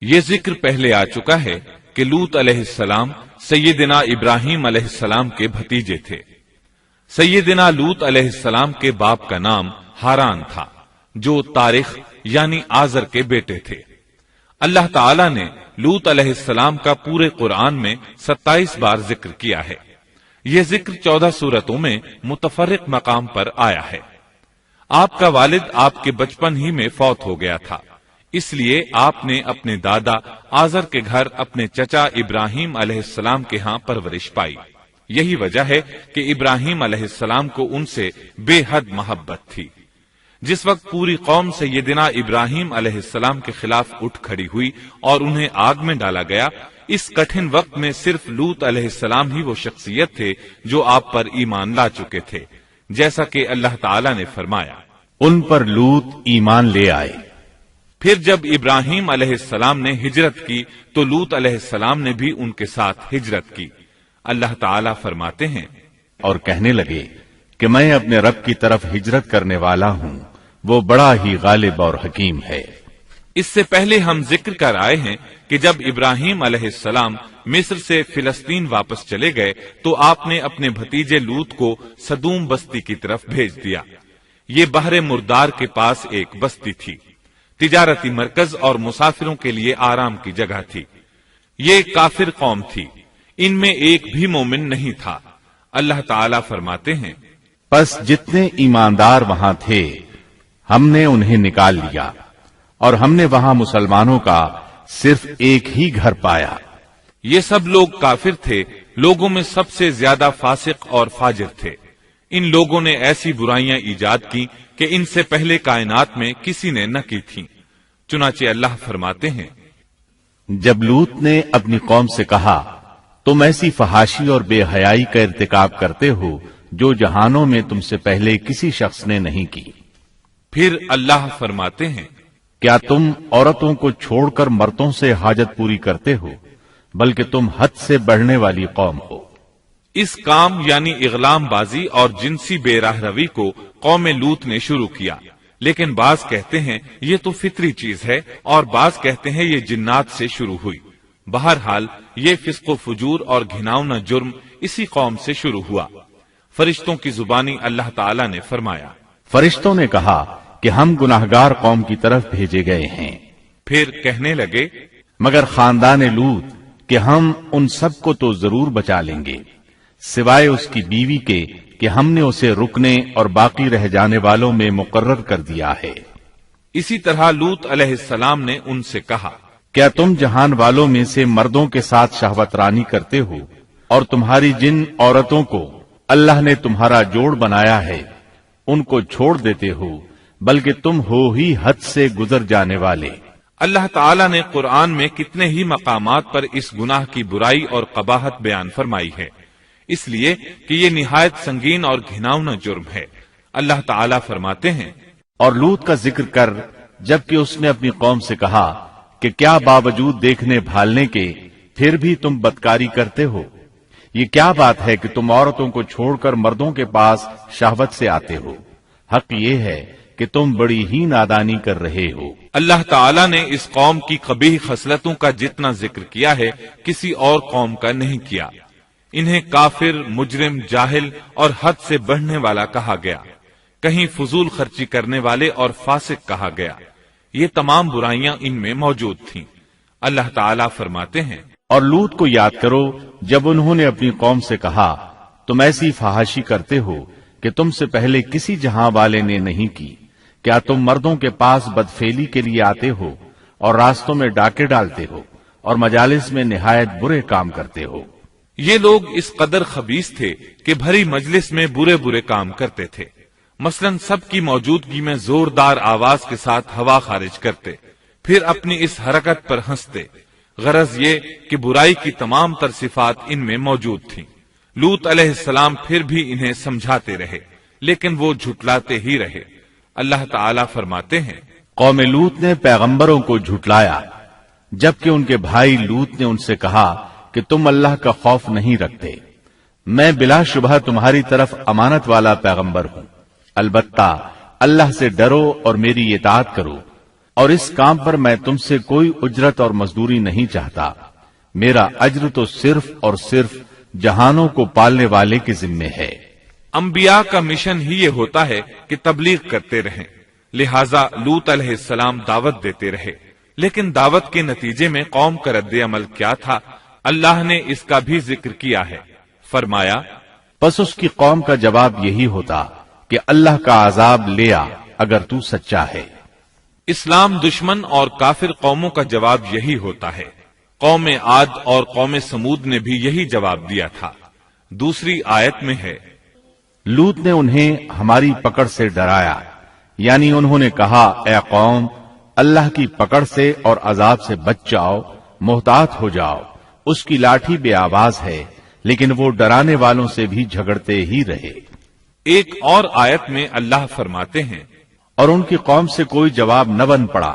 یہ ذکر پہلے آ چکا ہے کہ لوط علیہ السلام سیدنا ابراہیم علیہ السلام کے بھتیجے تھے۔ سیدنا لوط علیہ السلام کے باپ کا نام ہاران تھا، جو تارخ یعنی آزر کے بیٹے تھے۔ اللہ تعالی نے لوط علیہ السلام کا پورے قرآن میں 27 بار ذکر کیا ہے۔ یہ ذکر 14 سورتوں میں متفرق مقام پر آیا ہے۔ آپ کا والد آپ کے بچپن ہی میں فوت ہو گیا تھا، اس لیے آپ نے اپنے دادا آزر کے گھر اپنے چچا ابراہیم علیہ السلام کے ہاں پرورش پائی۔ یہی وجہ ہے کہ ابراہیم علیہ السلام کو ان سے بے حد محبت تھی۔ جس وقت پوری قوم سیدنا ابراہیم علیہ السلام کے خلاف اٹھ کھڑی ہوئی اور انہیں آگ میں ڈالا گیا، اس کٹھن وقت میں صرف لوط علیہ السلام ہی وہ شخصیت تھے جو آپ پر ایمان لا چکے تھے، جیسا کہ اللہ تعالی نے فرمایا، ان پر لوط ایمان لے آئے۔ پھر جب ابراہیم علیہ السلام نے ہجرت کی تو لوط علیہ السلام نے بھی ان کے ساتھ ہجرت کی۔ اللہ تعالی فرماتے ہیں، اور کہنے لگے کہ میں اپنے رب کی طرف ہجرت کرنے والا ہوں، وہ بڑا ہی غالب اور حکیم ہے۔ اس سے پہلے ہم ذکر کر آئے ہیں کہ جب ابراہیم علیہ السلام مصر سے فلسطین واپس چلے گئے تو آپ نے اپنے بھتیجے لوط کو سدوم بستی کی طرف بھیج دیا۔ یہ بحر مردار کے پاس ایک بستی تھی، تجارتی مرکز اور مسافروں کے لیے آرام کی جگہ تھی۔ یہ کافر قوم تھی، ان میں ایک بھی مومن نہیں تھا۔ اللہ تعالی فرماتے ہیں، پس جتنے ایماندار وہاں تھے ہم نے انہیں نکال لیا، اور ہم نے وہاں مسلمانوں کا صرف ایک ہی گھر پایا۔ یہ سب لوگ کافر تھے، لوگوں میں سب سے زیادہ فاسق اور فاجر تھے۔ ان لوگوں نے ایسی برائیاں ایجاد کی کہ ان سے پہلے کائنات میں کسی نے نہ کی تھیں۔ چنانچہ اللہ فرماتے ہیں، جب لوط نے اپنی قوم سے کہا تم ایسی فحاشی اور بے حیائی کا ارتکاب کرتے ہو جو جہانوں میں تم سے پہلے کسی شخص نے نہیں کی۔ پھر اللہ فرماتے ہیں، کیا تم عورتوں کو چھوڑ کر مردوں سے حاجت پوری کرتے ہو، بلکہ تم حد سے بڑھنے والی قوم ہو۔ اس کام یعنی اغلام بازی اور جنسی بے راہ روی کو قوم لوط نے شروع کیا، لیکن بعض کہتے ہیں یہ تو فطری چیز ہے اور بعض کہتے ہیں یہ جنات سے شروع ہوئی۔ بہرحال یہ فسق و فجور اور گھناؤنا جرم اسی قوم سے شروع ہوا۔ فرشتوں کی زبانی اللہ تعالی نے فرمایا، فرشتوں نے کہا کہ ہم گناہگار قوم کی طرف بھیجے گئے ہیں۔ پھر کہنے لگے، مگر خاندان لوط کہ ہم ان سب کو تو ضرور بچا لیں گے، سوائے اس کی بیوی کے کہ ہم نے اسے رکنے اور باقی رہ جانے والوں میں مقرر کر دیا ہے۔ اسی طرح لوط علیہ السلام نے ان سے کہا، کیا تم جہان والوں میں سے مردوں کے ساتھ شہوت رانی کرتے ہو، اور تمہاری جن عورتوں کو اللہ نے تمہارا جوڑ بنایا ہے ان کو چھوڑ دیتے ہو، بلکہ تم ہو ہی حد سے گزر جانے والے۔ اللہ تعالی نے قرآن میں کتنے ہی مقامات پر اس گناہ کی برائی اور قباحت بیان فرمائی ہے، اس لیے کہ یہ نہایت سنگین اور گھناؤنا جرم ہے۔ اللہ تعالی فرماتے ہیں، اور لوط کا ذکر کر جبکہ اس نے اپنی قوم سے کہا کہ کیا باوجود دیکھنے بھالنے کے پھر بھی تم بدکاری کرتے ہو؟ یہ کیا بات ہے کہ تم عورتوں کو چھوڑ کر مردوں کے پاس شہوت سے آتے ہو؟ حق یہ ہے کہ تم بڑی ہی نادانی کر رہے ہو۔ اللہ تعالی نے اس قوم کی قبیح خصلتوں کا جتنا ذکر کیا ہے کسی اور قوم کا نہیں کیا۔ انہیں کافر، مجرم، جاہل اور حد سے بڑھنے والا کہا گیا، کہیں فضول خرچی کرنے والے اور فاسق کہا گیا۔ یہ تمام برائیاں ان میں موجود تھیں۔ اللہ تعالیٰ فرماتے ہیں، اور لوط کو یاد کرو جب انہوں نے اپنی قوم سے کہا تم ایسی فحاشی کرتے ہو کہ تم سے پہلے کسی جہاں والے نے نہیں کی۔ کیا تم مردوں کے پاس بدفعلی کے لیے آتے ہو اور راستوں میں ڈاکے ڈالتے ہو اور مجالس میں نہایت برے کام کرتے ہو؟ یہ لوگ اس قدر خبیث تھے کہ بھری مجلس میں برے برے کام کرتے تھے۔ مثلا سب کی موجودگی میں زوردار آواز کے ساتھ ہوا خارج کرتے، پھر اپنی اس حرکت پر ہنستے۔ غرض یہ کہ برائی کی تمام تر صفات ان میں موجود تھیں۔ لوط علیہ السلام پھر بھی انہیں سمجھاتے رہے، لیکن وہ جھٹلاتے ہی رہے۔ اللہ تعالیٰ فرماتے ہیں، قوم لوط نے پیغمبروں کو جھٹلایا جبکہ ان کے بھائی لوط نے ان سے کہا کہ تم اللہ کا خوف نہیں رکھتے۔ میں بلا شبہ تمہاری طرف امانت والا پیغمبر ہوں، البتہ اللہ سے ڈرو اور میری اطاعت کرو، اور اس کام پر میں تم سے کوئی اجرت اور مزدوری نہیں چاہتا، میرا اجر تو صرف اور صرف جہانوں کو پالنے والے کے ذمے ہے۔ انبیاء کا مشن ہی یہ ہوتا ہے کہ تبلیغ کرتے رہیں، لہذا لوط علیہ السلام دعوت دیتے رہے، لیکن دعوت کے نتیجے میں قوم کا رد عمل کیا تھا، اللہ نے اس کا بھی ذکر کیا ہے۔ فرمایا، پس اس کی قوم کا جواب یہی ہوتا کہ اللہ کا عذاب لے آ اگر تو سچا ہے۔ اسلام دشمن اور کافر قوموں کا جواب یہی ہوتا ہے۔ قوم عاد اور قوم سمود نے بھی یہی جواب دیا تھا۔ دوسری آیت میں ہے، لوط نے انہیں ہماری پکڑ سے ڈرایا، یعنی انہوں نے کہا، اے قوم، اللہ کی پکڑ سے اور عذاب سے بچ جاؤ، محتاط ہو جاؤ، اس کی لاٹھی بے آواز ہے، لیکن وہ ڈرانے والوں سے بھی جھگڑتے ہی رہے۔ ایک اور آیت میں اللہ فرماتے ہیں، اور ان کی قوم سے کوئی جواب نہ بن پڑا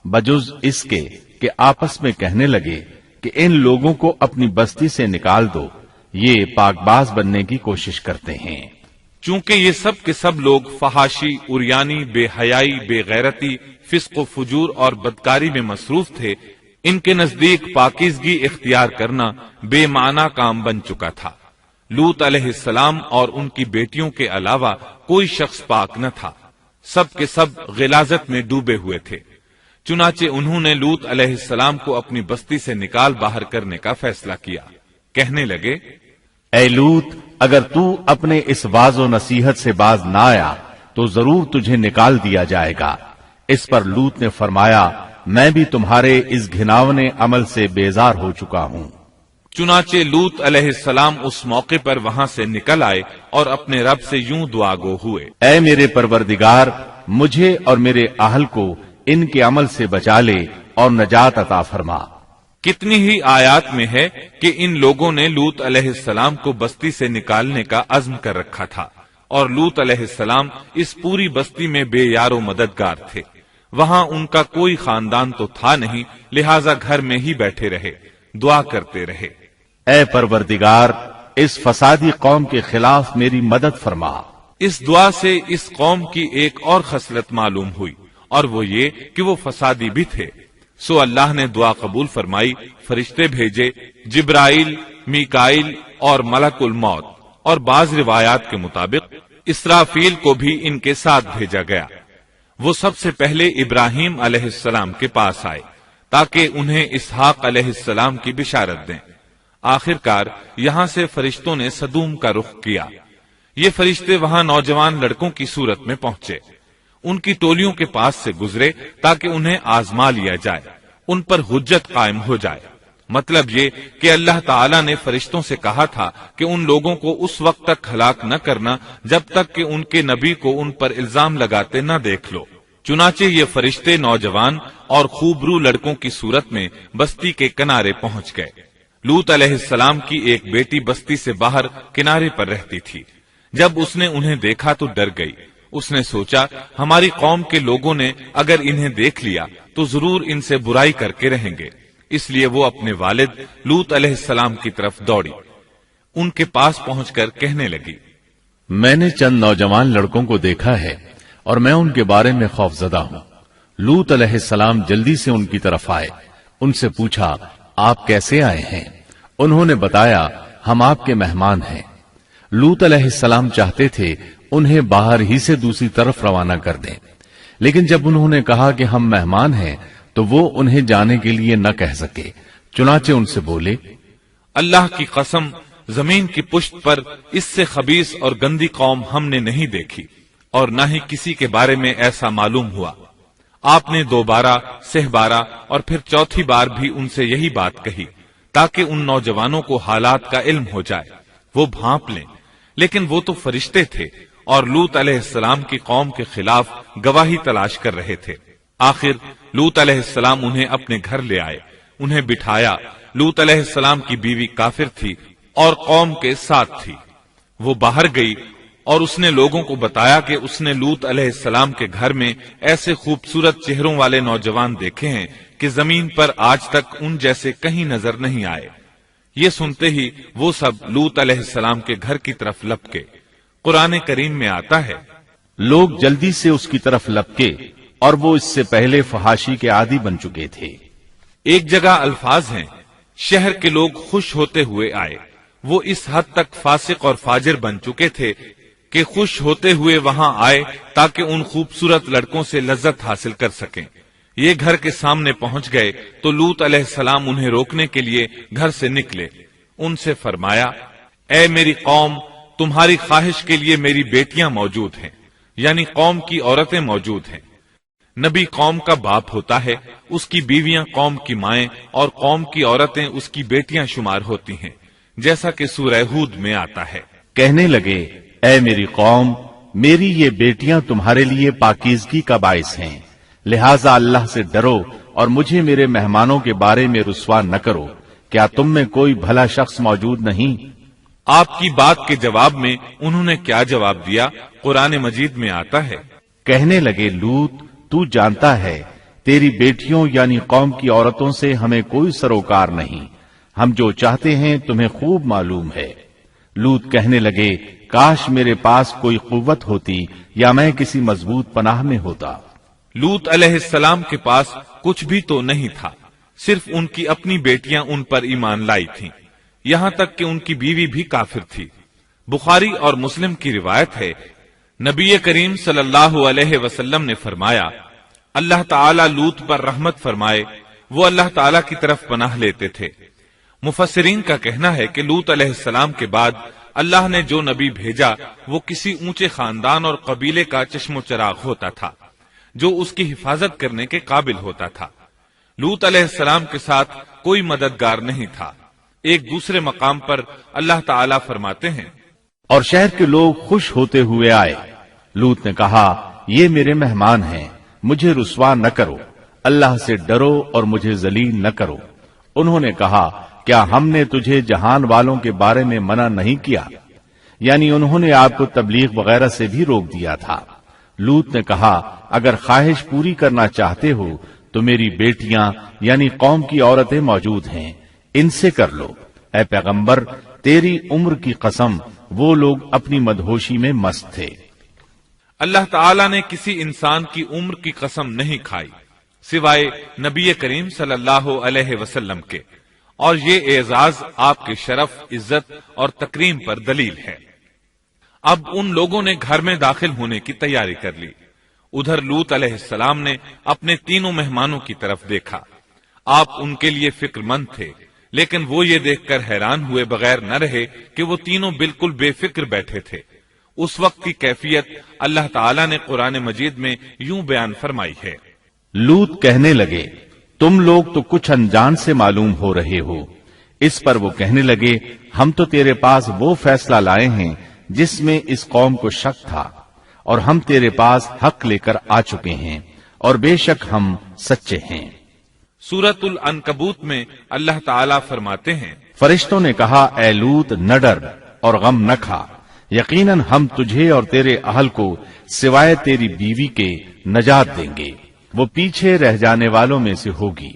بجز اس کے کہ آپس میں کہنے لگے کہ ان لوگوں کو اپنی بستی سے نکال دو، یہ پاک باز بننے کی کوشش کرتے ہیں۔ چونکہ یہ سب کے سب لوگ فحاشی، عریانی، بے حیائی، بے غیرتی، فسق و فجور اور بدکاری میں مصروف تھے، ان کے نزدیک پاکیزگی اختیار کرنا بے معنی کام بن چکا تھا۔ لوط علیہ السلام اور ان کی بیٹیوں کے علاوہ کوئی شخص پاک نہ تھا، سب کے سب غلاظت میں ڈوبے ہوئے تھے۔ چنانچہ انہوں نے لوط علیہ السلام کو اپنی بستی سے نکال باہر کرنے کا فیصلہ کیا۔ کہنے لگے، اے لوط، اگر تو اپنے اس واعظ و نصیحت سے باز نہ آیا تو ضرور تجھے نکال دیا جائے گا۔ اس پر لوط نے فرمایا، میں بھی تمہارے اس گھناونے عمل سے بیزار ہو چکا ہوں۔ چنانچہ لوط علیہ السلام اس موقع پر وہاں سے نکل آئے اور اپنے رب سے یوں دعا گو ہوئے، اے میرے پروردگار، مجھے اور میرے اہل کو ان کے عمل سے بچا لے اور نجات عطا فرما۔ کتنی ہی آیات میں ہے کہ ان لوگوں نے لوط علیہ السلام کو بستی سے نکالنے کا عزم کر رکھا تھا، اور لوط علیہ السلام اس پوری بستی میں بے یار و مددگار تھے۔ وہاں ان کا کوئی خاندان تو تھا نہیں، لہذا گھر میں ہی بیٹھے رہے، دعا کرتے رہے، اے پروردگار، اس فسادی قوم کے خلاف میری مدد فرما۔ اس دعا سے اس قوم کی ایک اور خصلت معلوم ہوئی، اور وہ یہ کہ وہ فسادی بھی تھے۔ سو اللہ نے دعا قبول فرمائی، فرشتے بھیجے، جبرائیل، میکائیل اور ملک الموت، اور بعض روایات کے مطابق اسرافیل کو بھی ان کے ساتھ بھیجا گیا۔ وہ سب سے پہلے ابراہیم علیہ السلام کے پاس آئے تاکہ انہیں اسحاق علیہ السلام کی بشارت دیں۔ آخر کار یہاں سے فرشتوں نے سدوم کا رخ کیا۔ یہ فرشتے وہاں نوجوان لڑکوں کی صورت میں پہنچے، ان کی ٹولیوں کے پاس سے گزرے تاکہ انہیں آزما لیا جائے، ان پر حجت قائم ہو جائے۔ مطلب یہ کہ اللہ تعالیٰ نے فرشتوں سے کہا تھا کہ ان لوگوں کو اس وقت تک ہلاک نہ کرنا جب تک کہ ان کے نبی کو ان پر الزام لگاتے نہ دیکھ لو۔ چنانچہ یہ فرشتے نوجوان اور خوبرو لڑکوں کی صورت میں بستی کے کنارے پہنچ گئے۔ لوط علیہ السلام کی ایک بیٹی بستی سے باہر کنارے پر رہتی تھی۔ جب اس نے انہیں دیکھا تو ڈر گئی۔ اس نے سوچا، ہماری قوم کے لوگوں نے اگر انہیں دیکھ لیا تو ضرور ان سے برائی کر کے رہیں گے، اس لیے وہ اپنے والد لوط علیہ السلام کی طرف دوڑی، ان کے پاس پہنچ کر کہنے لگی، میں نے چند نوجوان لڑکوں کو دیکھا ہے اور میں ان کے بارے میں خوف زدہ ہوں۔ لوط علیہ السلام جلدی سے ان کی طرف آئے، ان سے پوچھا، آپ کیسے آئے ہیں؟ انہوں نے بتایا، ہم آپ کے مہمان ہیں۔ لوط علیہ السلام چاہتے تھے انہیں باہر ہی سے دوسری طرف روانہ کر دیں، لیکن جب انہوں نے کہا کہ ہم مہمان ہیں تو وہ انہیں جانے کے لیے نہ کہہ سکے، چنانچہ ان سے بولے، اللہ کی قسم، زمین کی پشت پر اس سے خبیث اور گندی قوم ہم نے نہیں دیکھی، اور نہ ہی کسی کے بارے میں ایسا معلوم ہوا۔ آپ نے 2 بار، 6 بار اور پھر چوتھی بار بھی ان سے یہی بات کہی تاکہ ان نوجوانوں کو حالات کا علم ہو جائے، وہ بھانپ لیں، لیکن وہ تو فرشتے تھے اور لوط علیہ السلام کی قوم کے خلاف گواہی تلاش کر رہے تھے۔ آخر لوط علیہ السلام انہیں اپنے گھر لے آئے، انہیں بٹھایا۔ لوط علیہ السلام کی بیوی کافر تھی اور قوم کے ساتھ تھی۔ وہ باہر گئی اور اس نے لوگوں کو بتایا کہ اس نے لوط علیہ السلام کے گھر میں ایسے خوبصورت چہروں والے نوجوان دیکھے ہیں کہ زمین پر آج تک ان جیسے کہیں نظر نہیں آئے۔ یہ سنتے ہی وہ سب لوط علیہ السلام کے گھر کی طرف لپکے۔ قرآن کریم میں آتا ہے، لوگ جلدی سے اس کی طرف لپکے اور وہ اس سے پہلے فحاشی کے عادی بن چکے تھے۔ ایک جگہ الفاظ ہیں، شہر کے لوگ خوش ہوتے ہوئے آئے۔ وہ اس حد تک فاسق اور فاجر بن چکے تھے کہ خوش ہوتے ہوئے وہاں آئے تاکہ ان خوبصورت لڑکوں سے لذت حاصل کر سکیں۔ یہ گھر کے سامنے پہنچ گئے تو لوط علیہ السلام انہیں روکنے کے لیے گھر سے نکلے۔ ان سے فرمایا، اے میری قوم، تمہاری خواہش کے لیے میری بیٹیاں موجود ہیں، یعنی قوم کی عورتیں موجود ہیں۔ نبی قوم کا باپ ہوتا ہے، اس کی بیویاں قوم کی مائیں اور قوم کی عورتیں اس کی بیٹیاں شمار ہوتی ہیں، جیسا کہ سورہ ہود میں آتا ہے۔ کہنے لگے، اے میری قوم، میری یہ بیٹیاں تمہارے لیے پاکیزگی کا باعث ہیں، لہذا اللہ سے ڈرو اور مجھے میرے مہمانوں کے بارے میں رسوا نہ کرو۔ کیا تم میں کوئی بھلا شخص موجود نہیں؟ آپ کی بات کے جواب میں انہوں نے کیا جواب دیا؟ قرآن مجید میں آتا ہے، کہنے لگے، لوط، تو جانتا ہے تیری بیٹیوں یعنی قوم کی عورتوں سے ہمیں کوئی سروکار نہیں، ہم جو چاہتے ہیں تمہیں خوب معلوم ہے۔ لوط کہنے لگے، کاش میرے پاس کوئی قوت ہوتی یا میں کسی مضبوط پناہ میں ہوتا۔ لوط علیہ السلام کے پاس کچھ بھی تو نہیں تھا، صرف ان کی اپنی بیٹیاں ان پر ایمان لائی تھیں، یہاں تک کہ ان کی بیوی بھی کافر تھی۔ بخاری اور مسلم کی روایت ہے، نبی کریم صلی اللہ علیہ وسلم نے فرمایا، اللہ تعالی لوط پر رحمت فرمائے، وہ اللہ تعالی کی طرف پناہ لیتے تھے۔ مفسرین کا کہنا ہے کہ لوط علیہ السلام کے بعد اللہ نے جو نبی بھیجا وہ کسی اونچے خاندان اور قبیلے کا چشم و چراغ ہوتا تھا جو اس کی حفاظت کرنے کے قابل ہوتا تھا۔ لوط علیہ السلام کے ساتھ کوئی مددگار نہیں تھا۔ ایک دوسرے مقام پر اللہ تعالی فرماتے ہیں، اور شہر کے لوگ خوش ہوتے ہوئے آئے۔ لوط نے کہا، یہ میرے مہمان ہیں، مجھے رسوا نہ کرو، اللہ سے ڈرو اور مجھے ذلیل نہ کرو۔ انہوں نے کہا، کیا ہم نے تجھے جہان والوں کے بارے میں منع نہیں کیا؟ یعنی انہوں نے آپ کو تبلیغ وغیرہ سے بھی روک دیا تھا۔ لوط نے کہا، اگر خواہش پوری کرنا چاہتے ہو تو میری بیٹیاں یعنی قوم کی عورتیں موجود ہیں، ان سے کر لو۔ اے پیغمبر، تیری عمر کی قسم، وہ لوگ اپنی مدہوشی میں مست تھے۔ اللہ تعالی نے کسی انسان کی عمر کی قسم نہیں کھائی سوائے نبی کریم صلی اللہ علیہ وسلم کے، اور یہ اعزاز آپ کے شرف، عزت اور تکریم پر دلیل ہے۔ اب ان لوگوں نے گھر میں داخل ہونے کی تیاری کر لی۔ ادھر لوط علیہ السلام نے اپنے تینوں مہمانوں کی طرف دیکھا۔ آپ ان کے لیے فکر مند تھے، لیکن وہ یہ دیکھ کر حیران ہوئے بغیر نہ رہے کہ وہ تینوں بالکل بے فکر بیٹھے تھے۔ اس وقت کی کیفیت اللہ تعالیٰ نے قرآن مجید میں یوں بیان فرمائی ہے، لوط کہنے لگے، تم لوگ تو کچھ انجان سے معلوم ہو رہے ہو۔ اس پر وہ کہنے لگے، ہم تو تیرے پاس وہ فیصلہ لائے ہیں جس میں اس قوم کو شک تھا، اور ہم تیرے پاس حق لے کر آ چکے ہیں، اور بے شک ہم سچے ہیں۔ سورۃ العنکبوت میں اللہ تعالیٰ فرماتے ہیں، فرشتوں نے کہا، اے لوط، نہ ڈر اور غم نہ کھا، یقیناً ہم تجھے اور تیرے اہل کو سوائے تیری بیوی کے نجات دیں گے، وہ پیچھے رہ جانے والوں میں سے ہوگی۔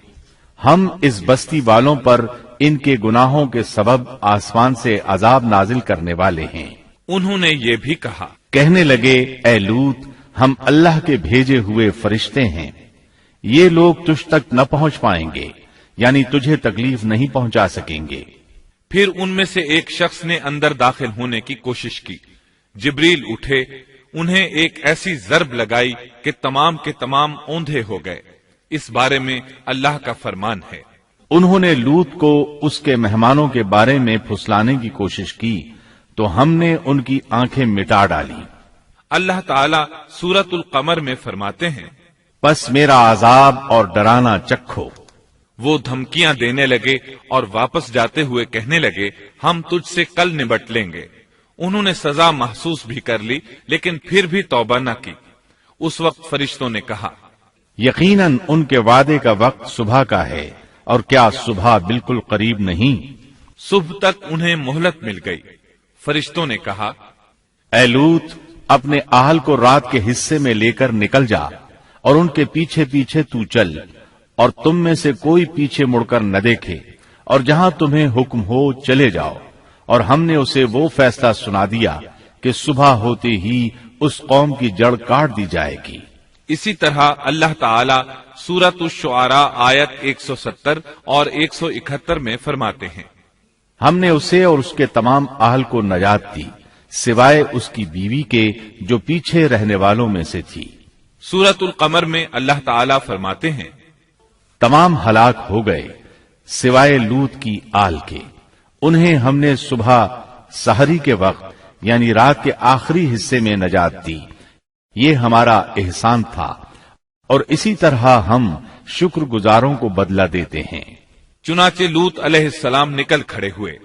ہم اس بستی والوں پر ان کے گناہوں کے سبب آسمان سے عذاب نازل کرنے والے ہیں۔ انہوں نے یہ بھی کہا، کہنے لگے، اے لوط، ہم اللہ کے بھیجے ہوئے فرشتے ہیں، یہ لوگ تجھ تک نہ پہنچ پائیں گے، یعنی تجھے تکلیف نہیں پہنچا سکیں گے۔ پھر ان میں سے ایک شخص نے اندر داخل ہونے کی کوشش کی۔ جبریل اٹھے، انہیں ایک ایسی ضرب لگائی کہ تمام کے تمام اوندھے ہو گئے۔ اس بارے میں اللہ کا فرمان ہے، انہوں نے لوط کو اس کے مہمانوں کے بارے میں پھسلانے کی کوشش کی تو ہم نے ان کی آنکھیں مٹا ڈالی۔ اللہ تعالیٰ سورۃ القمر میں فرماتے ہیں، پس میرا عذاب اور ڈرانا چکھو۔ وہ دھمکیاں دینے لگے اور واپس جاتے ہوئے کہنے لگے، ہم تجھ سے کل نبٹ لیں گے۔ انہوں نے سزا محسوس بھی کر لی، لیکن پھر بھی توبہ نہ کی۔ اس وقت فرشتوں نے کہا، یقیناً ان کے وعدے کا وقت صبح کا ہے، اور کیا صبح بالکل قریب نہیں؟ صبح تک انہیں مہلت مل گئی۔ فرشتوں نے کہا، اے لوط، اپنے اہل کو رات کے حصے میں لے کر نکل جا، اور ان کے پیچھے پیچھے تو چل، اور تم میں سے کوئی پیچھے مڑ کر نہ دیکھے، اور جہاں تمہیں حکم ہو چلے جاؤ۔ اور ہم نے اسے وہ فیصلہ سنا دیا کہ صبح ہوتے ہی اس قوم کی جڑ کاٹ دی جائے گی۔ اسی طرح اللہ تعالی سورۃ الشعراء آیت 170 اور 171 میں فرماتے ہیں، ہم نے اسے اور اس کے تمام اہل کو نجات دی سوائے اس کی بیوی کے جو پیچھے رہنے والوں میں سے تھی۔ سورۃ القمر میں اللہ تعالی فرماتے ہیں، تمام ہلاک ہو گئے سوائے لوط کی آل کے، انہیں ہم نے صبح سحری کے وقت یعنی رات کے آخری حصے میں نجات دی، یہ ہمارا احسان تھا اور اسی طرح ہم شکر گزاروں کو بدلہ دیتے ہیں۔ چنانچہ لوط علیہ السلام نکل کھڑے ہوئے،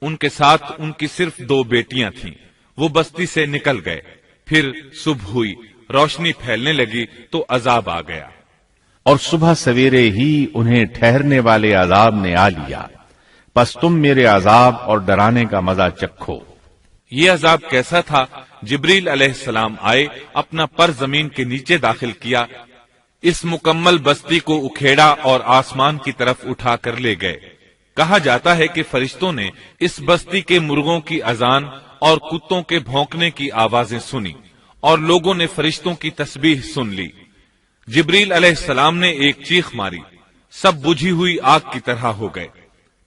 ان کے ساتھ ان کی صرف 2 بیٹیاں تھیں، وہ بستی سے نکل گئے، پھر صبح ہوئی، روشنی پھیلنے لگی تو عذاب آ گیا، اور صبح سویرے ہی انہیں ٹھہرنے والے عذاب نے آ لیا، پس تم میرے عذاب اور ڈرانے کا مزہ چکھو۔ یہ عذاب کیسا تھا؟ جبریل علیہ السلام آئے، اپنا پر زمین کے نیچے داخل کیا، اس مکمل بستی کو اکھیڑا اور آسمان کی طرف اٹھا کر لے گئے۔ کہا جاتا ہے کہ فرشتوں نے اس بستی کے مرغوں کی اذان اور کتوں کے بھونکنے کی آوازیں سنی اور لوگوں نے فرشتوں کی تسبیح سن لی۔ جبریل علیہ السلام نے ایک چیخ ماری، سب بجھی ہوئی آگ کی طرح ہو گئے،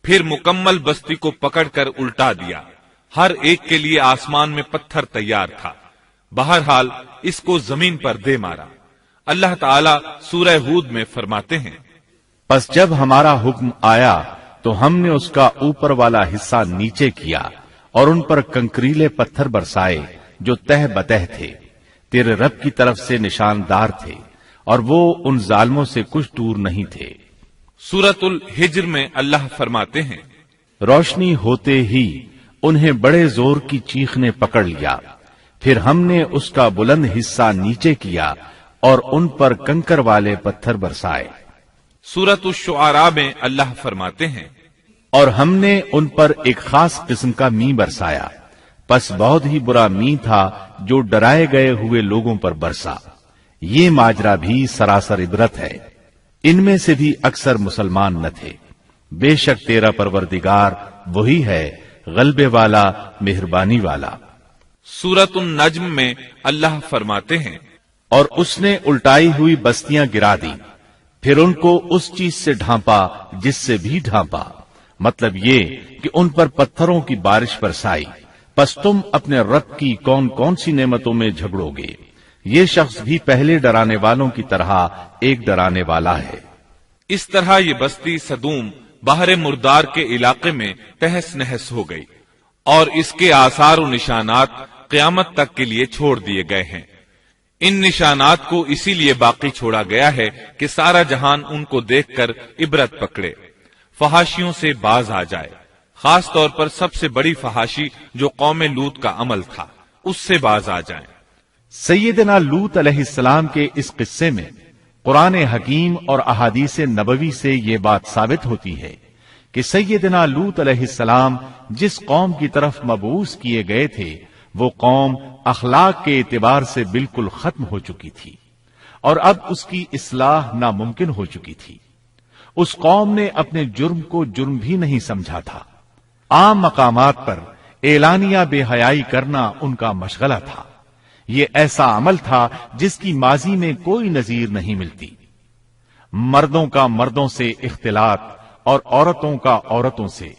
پھر مکمل بستی کو پکڑ کر الٹا دیا، ہر ایک کے لیے آسمان میں پتھر تیار تھا، بہرحال اس کو زمین پر دے مارا۔ اللہ تعالیٰ سورہ ہود میں فرماتے ہیں، پس جب ہمارا حکم آیا تو ہم نے اس کا اوپر والا حصہ نیچے کیا اور ان پر کنکریلے پتھر برسائے جو تہ بتہ تھے، تیرے رب کی طرف سے نشاندار تھے اور وہ ان ظالموں سے کچھ دور نہیں تھے۔ سورۃ الحجر میں اللہ فرماتے ہیں، روشنی ہوتے ہی انہیں بڑے زور کی چیخ نے پکڑ لیا، پھر ہم نے اس کا بلند حصہ نیچے کیا اور ان پر کنکر والے پتھر برسائے۔ سورۃ الشعراء میں اللہ فرماتے ہیں، اور ہم نے ان پر ایک خاص قسم کا می برسایا، پس بہت ہی برا می تھا جو ڈرائے گئے ہوئے لوگوں پر برسا۔ یہ ماجرا بھی سراسر عبرت ہے، ان میں سے بھی اکثر مسلمان نہ تھے۔ بے شک تیرا پروردگار وہی ہے غلبے والا، مہربانی والا۔ سورۃ النجم میں اللہ فرماتے ہیں، اور اس نے الٹائی ہوئی بستیاں گرا دی، پھر ان کو اس چیز سے ڈھانپا جس سے بھی ڈھانپا، مطلب یہ کہ ان پر پتھروں کی بارش برسائی۔ پس تم اپنے رب کی کون کون سی نعمتوں میں جھگڑو گے؟ یہ شخص بھی پہلے ڈرانے والوں کی طرح ایک ڈرانے والا ہے۔ اس طرح یہ بستی سدوم بحر مردار کے علاقے میں تہس نہس ہو گئی، اور اس کے آثار و نشانات قیامت تک کے لیے چھوڑ دیے گئے ہیں۔ ان نشانات کو اسی لیے باقی چھوڑا گیا ہے کہ سارا جہان ان کو دیکھ کر عبرت پکڑے، فحاشیوں سے باز آ جائے، خاص طور پر سب سے بڑی فحاشی جو قوم لوط کا عمل تھا اس سے باز آ جائیں۔ سیدنا لوط علیہ السلام کے اس قصے میں قرآن حکیم اور احادیث نبوی سے یہ بات ثابت ہوتی ہے کہ سیدنا لوط علیہ السلام جس قوم کی طرف مبعوث کیے گئے تھے وہ قوم اخلاق کے اعتبار سے بالکل ختم ہو چکی تھی اور اب اس کی اصلاح ناممکن ہو چکی تھی۔ اس قوم نے اپنے جرم کو جرم بھی نہیں سمجھا تھا، عام مقامات پر اعلانیہ بے حیائی کرنا ان کا مشغلہ تھا۔ یہ ایسا عمل تھا جس کی ماضی میں کوئی نظیر نہیں ملتی۔ مردوں کا مردوں سے اختلاط اور عورتوں کا عورتوں سے،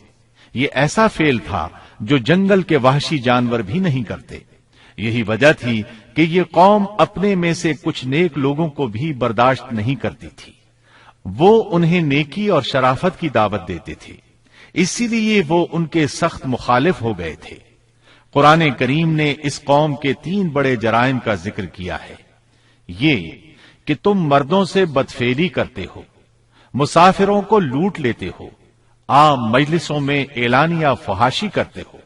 یہ ایسا فعل تھا جو جنگل کے وحشی جانور بھی نہیں کرتے۔ یہی وجہ تھی کہ یہ قوم اپنے میں سے کچھ نیک لوگوں کو بھی برداشت نہیں کرتی تھی، وہ انہیں نیکی اور شرافت کی دعوت دیتے تھے، اسی لیے وہ ان کے سخت مخالف ہو گئے تھے۔ قرآن کریم نے اس قوم کے 3 بڑے جرائم کا ذکر کیا ہے، یہ کہ تم مردوں سے بدفعلی کرتے ہو، مسافروں کو لوٹ لیتے ہو، عام مجلسوں میں اعلانیہ فحاشی کرتے ہو۔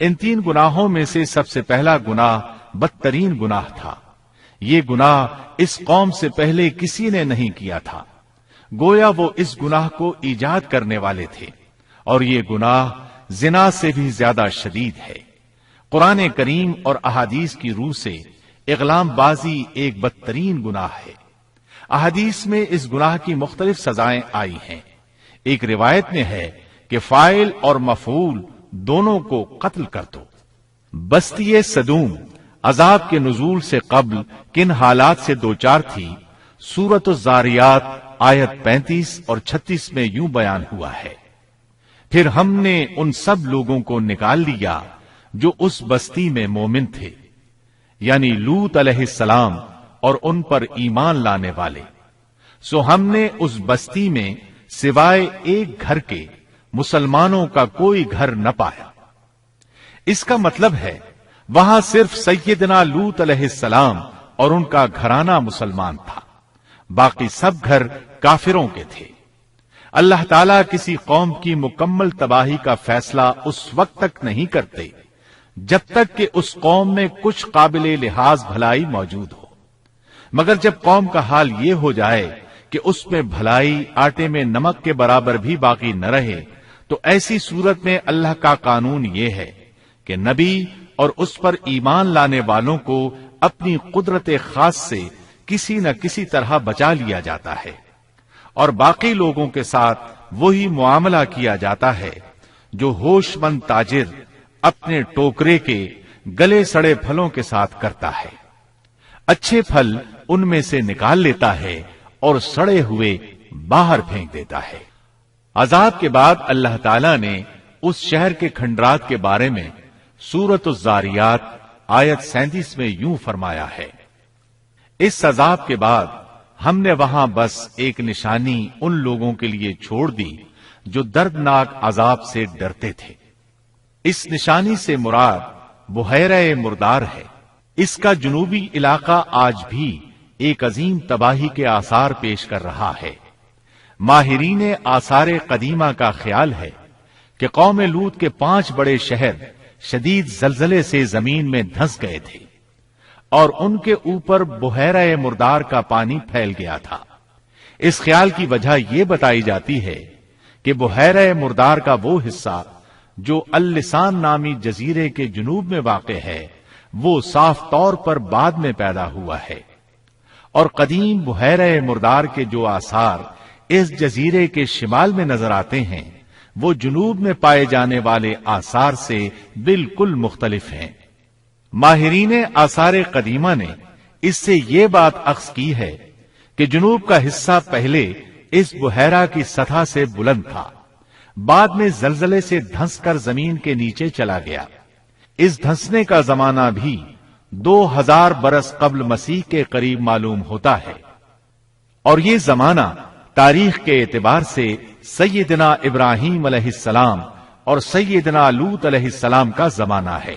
ان 3 گناہوں میں سے سب سے پہلا گناہ بدترین گناہ تھا۔ یہ گناہ اس قوم سے پہلے کسی نے نہیں کیا تھا، گویا وہ اس گناہ کو ایجاد کرنے والے تھے، اور یہ گناہ زنا سے بھی زیادہ شدید ہے۔ قرآن کریم اور احادیث کی روح سے اغلام بازی ایک بدترین گناہ ہے۔ احادیث میں اس گناہ کی مختلف سزائیں آئی ہیں۔ ایک روایت میں ہے کہ فاعل اور مفعول دونوں کو قتل کر دو۔ بستی سدوم عذاب کے نزول سے قبل کن حالات سے دوچار تھی، سورۃ الزاریات آیت 35 اور 36 میں یوں بیان ہوا ہے: پھر ہم نے ان سب لوگوں کو نکال لیا جو اس بستی میں مومن تھے، یعنی لوط علیہ السلام اور ان پر ایمان لانے والے، سو ہم نے اس بستی میں سوائے ایک گھر کے مسلمانوں کا کوئی گھر نہ پایا۔ اس کا مطلب ہے وہاں صرف سیدنا لوط علیہ السلام اور ان کا گھرانہ مسلمان تھا، باقی سب گھر کافروں کے تھے۔ اللہ تعالیٰ کسی قوم کی مکمل تباہی کا فیصلہ اس وقت تک نہیں کرتے جب تک کہ اس قوم میں کچھ قابل لحاظ بھلائی موجود ہو، مگر جب قوم کا حال یہ ہو جائے کہ اس میں بھلائی آٹے میں نمک کے برابر بھی باقی نہ رہے، تو ایسی صورت میں اللہ کا قانون یہ ہے کہ نبی اور اس پر ایمان لانے والوں کو اپنی قدرت خاص سے کسی نہ کسی طرح بچا لیا جاتا ہے، اور باقی لوگوں کے ساتھ وہی معاملہ کیا جاتا ہے جو ہوش مند تاجر اپنے ٹوکرے کے گلے سڑے پھلوں کے ساتھ کرتا ہے۔ اچھے پھل ان میں سے نکال لیتا ہے اور سڑے ہوئے باہر پھینک دیتا ہے۔ عذاب کے بعد اللہ تعالیٰ نے اس شہر کے کھنڈرات کے بارے میں سورۃ الزاریات آیت 37 میں یوں فرمایا ہے: اس عذاب کے بعد ہم نے وہاں بس ایک نشانی ان لوگوں کے لیے چھوڑ دی جو دردناک عذاب سے ڈرتے تھے۔ اس نشانی سے مراد بحیرہ مردار ہے۔ اس کا جنوبی علاقہ آج بھی ایک عظیم تباہی کے آثار پیش کر رہا ہے۔ ماہرین آثار قدیمہ کا خیال ہے کہ قوم لوط کے 5 بڑے شہر شدید زلزلے سے زمین میں دھنس گئے تھے اور ان کے اوپر بحیرہ مردار کا پانی پھیل گیا تھا۔ اس خیال کی وجہ یہ بتائی جاتی ہے کہ بحیرہ مردار کا وہ حصہ جو اللسان نامی جزیرے کے جنوب میں واقع ہے، وہ صاف طور پر بعد میں پیدا ہوا ہے، اور قدیم بحیرہ مردار کے جو آثار اس جزیرے کے شمال میں نظر آتے ہیں وہ جنوب میں پائے جانے والے آثار سے بالکل مختلف ہیں۔ ماہرین آثار قدیمہ نے اس سے یہ بات اخذ کی ہے کہ جنوب کا حصہ پہلے اس بحیرہ کی سطح سے بلند تھا، بعد میں زلزلے سے دھنس کر زمین کے نیچے چلا گیا۔ اس دھنسنے کا زمانہ بھی 2000 برس قبل مسیح کے قریب معلوم ہوتا ہے، اور یہ زمانہ تاریخ کے اعتبار سے سیدنا ابراہیم علیہ السلام اور سیدنا لوط علیہ السلام کا زمانہ ہے۔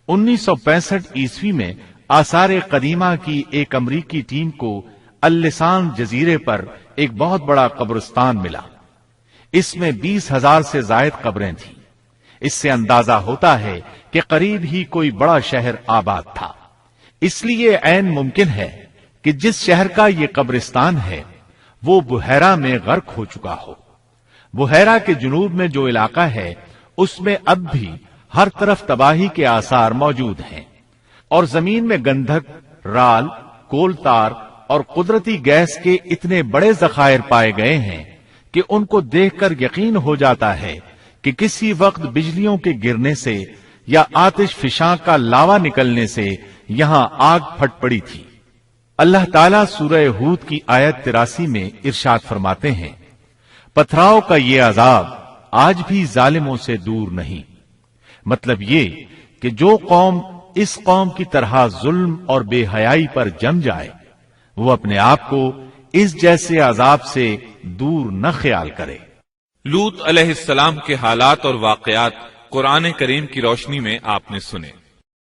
1965 عیسوی میں آثار قدیمہ کی ایک امریکی ٹیم کو اللسان جزیرے پر ایک بہت بڑا قبرستان ملا۔ اس میں 20,000 سے زائد قبریں تھیں۔ اس سے اندازہ ہوتا ہے کہ قریب ہی کوئی بڑا شہر آباد تھا۔ اس لیے عین ممکن ہے کہ جس شہر کا یہ قبرستان ہے وہ بحیرہ میں غرق ہو چکا ہو۔ بحیرہ کے جنوب میں جو علاقہ ہے اس میں اب بھی ہر طرف تباہی کے آثار موجود ہیں، اور زمین میں گندھک، رال، کول تار اور قدرتی گیس کے اتنے بڑے ذخائر پائے گئے ہیں کہ ان کو دیکھ کر یقین ہو جاتا ہے کہ کسی وقت بجلیوں کے گرنے سے یا آتش فشاں کا لاوا نکلنے سے یہاں آگ پھٹ پڑی تھی۔ اللہ تعالیٰ سورہ ہود کی آیت 83 میں ارشاد فرماتے ہیں: پتھراؤ کا یہ عذاب آج بھی ظالموں سے دور نہیں۔ مطلب یہ کہ جو قوم اس قوم کی طرح ظلم اور بے حیائی پر جم جائے وہ اپنے آپ کو اس جیسے عذاب سے دور نہ خیال کرے۔ لوط علیہ السلام کے حالات اور واقعات قرآن کریم کی روشنی میں آپ نے سنے۔